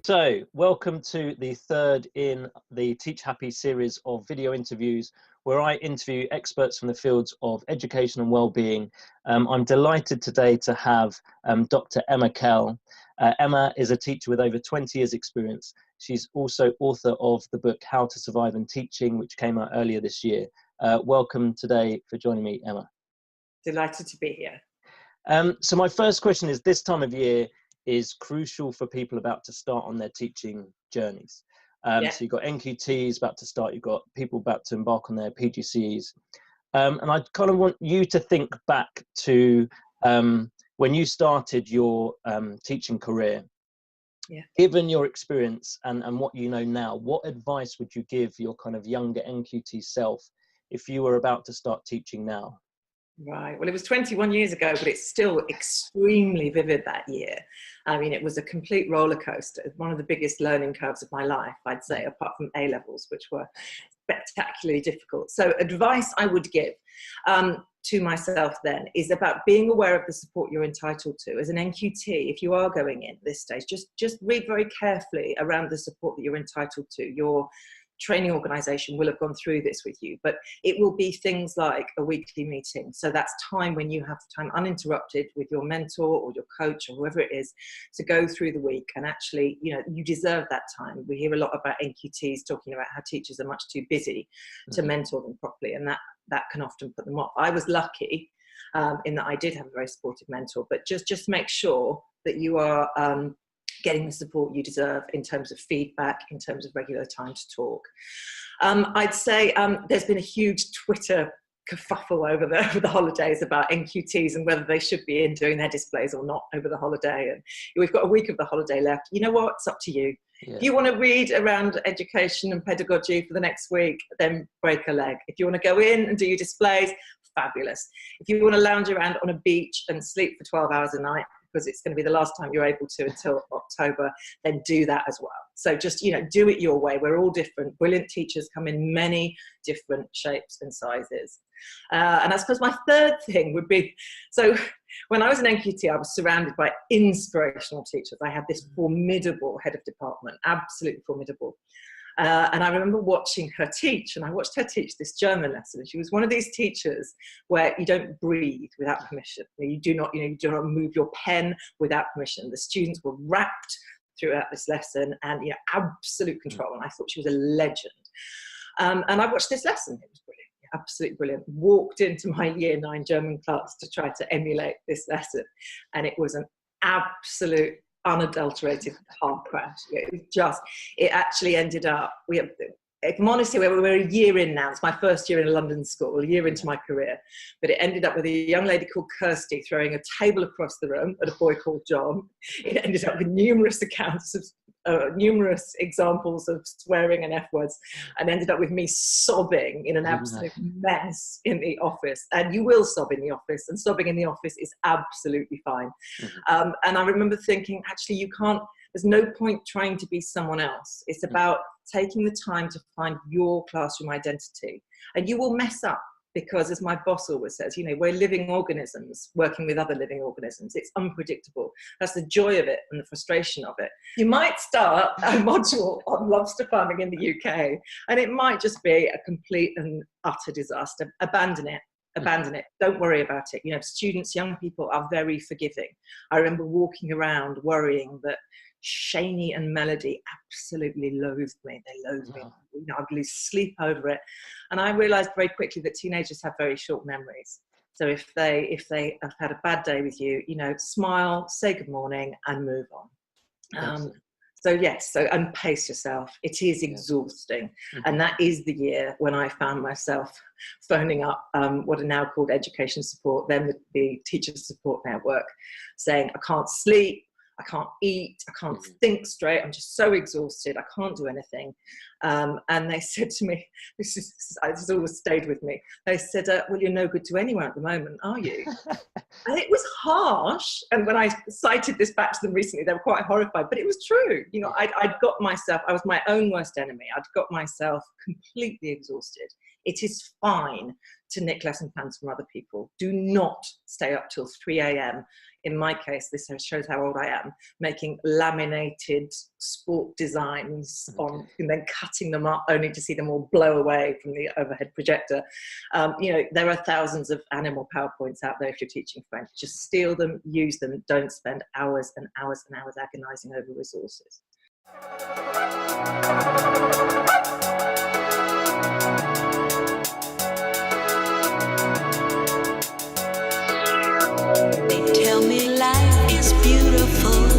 So, welcome to the third in the Teach Happy series of video interviews, where I interview experts from the fields of education and wellbeing. I'm delighted today to have Dr. Emma Kell. Emma is a teacher with over 20 years experience. She's also author of the book How to Survive in Teaching, which came out earlier this year. Welcome today for joining me, Emma. Delighted to be here. So my first question is, this time of year is crucial for people about to start on their teaching journeys. So you've got NQTs about to start, you've got people about to embark on their PGCEs. And I kind of want you to think back to when you started your teaching career. Given your experience and what you know now, what advice would you give your kind of younger NQT self if you were about to start teaching now? Right. Well, it was 21 years ago, but it's still extremely vivid that year. I mean, it was a complete roller coaster, one of the biggest learning curves of my life, I'd say, apart from A-levels, which were spectacularly difficult. So advice I would give to myself then is about being aware of the support you're entitled to. As an NQT, if you are going in this stage, just read very carefully around the support that you're entitled to. Your training organisation will have gone through this with you, but it will be things like a weekly meeting. So that's time when you have time uninterrupted with your mentor or your coach or whoever it is to go through the week. And actually, you know, you deserve that time. We hear a lot about NQTs talking about how teachers are much too busy to mentor them properly, and that can often put them off. I was lucky in that I did have a very supportive mentor, but just make sure that you are getting the support you deserve in terms of feedback, in terms of regular time to talk. I'd say there's been a huge Twitter kerfuffle over the holidays about NQTs and whether they should be in doing their displays or not over the holiday. And we've got a week of the holiday left. You know what? It's up to you. If you want to read around education and pedagogy for the next week, then break a leg. If you want to go in and do your displays, fabulous. If you want to lounge around on a beach and sleep for 12 hours a night, because it's going to be the last time you're able to until October, then do that as well. So just, you know, do it your way. We're all different. Brilliant teachers come in many different shapes and sizes. And I suppose my third thing would be, so when I was an NQT, I was surrounded by inspirational teachers. I had this formidable head of department, absolutely formidable. And I remember watching her teach, and I watched her teach this German lesson. She was one of these teachers where you don't breathe without permission. You do not move your pen without permission. The students were rapt throughout this lesson, and absolute control. And I thought she was a legend. And I watched this lesson. It was brilliant, absolutely brilliant. Walked into my Year 9 German class to try to emulate this lesson, and it was an absolute unadulterated car crash. It actually ended up, if I'm honest here, we're a year in now. It's my first year in a London school, a year into my career. But it ended up with a young lady called Kirsty throwing a table across the room at a boy called John. It ended up with numerous examples of swearing and F words, and ended up with me sobbing in an absolute mess in the office. And you will sob in the office, and sobbing in the office is absolutely fine. And I remember thinking, actually, there's no point trying to be someone else. It's about taking the time to find your classroom identity. And you will mess up because, as my boss always says, we're living organisms working with other living organisms. It's unpredictable. That's the joy of it and the frustration of it. You might start a module on lobster farming in the UK, and it might just be a complete and utter disaster. Abandon it. Don't worry about it. Students, young people are very forgiving. I remember walking around worrying that Shani and Melody absolutely loathed me. They loathed me. I'd lose sleep over it. And I realized very quickly that teenagers have very short memories. So if they have had a bad day with you, smile, say good morning, and move on. And pace yourself. It is exhausting. And that is the year when I found myself phoning up what are now called education support, then the teacher support network, saying, I can't sleep, I can't eat, I can't think straight, I'm just so exhausted, I can't do anything. And they said to me, this has always stayed with me, they said, well, you're no good to anyone at the moment, are you? And it was harsh. And when I cited this back to them recently, they were quite horrified, but it was true. I'd got myself, I was my own worst enemy. I'd got myself completely exhausted It is fine to nick lesson plans from other people. Do not stay up till 3 a.m. In my case, this shows how old I am, making laminated sport designs on, and then cutting them up only to see them all blow away from the overhead projector. There are thousands of animal PowerPoints out there if you're teaching French. Just steal them, use them. Don't spend hours and hours and hours agonizing over resources. They tell me life is beautiful.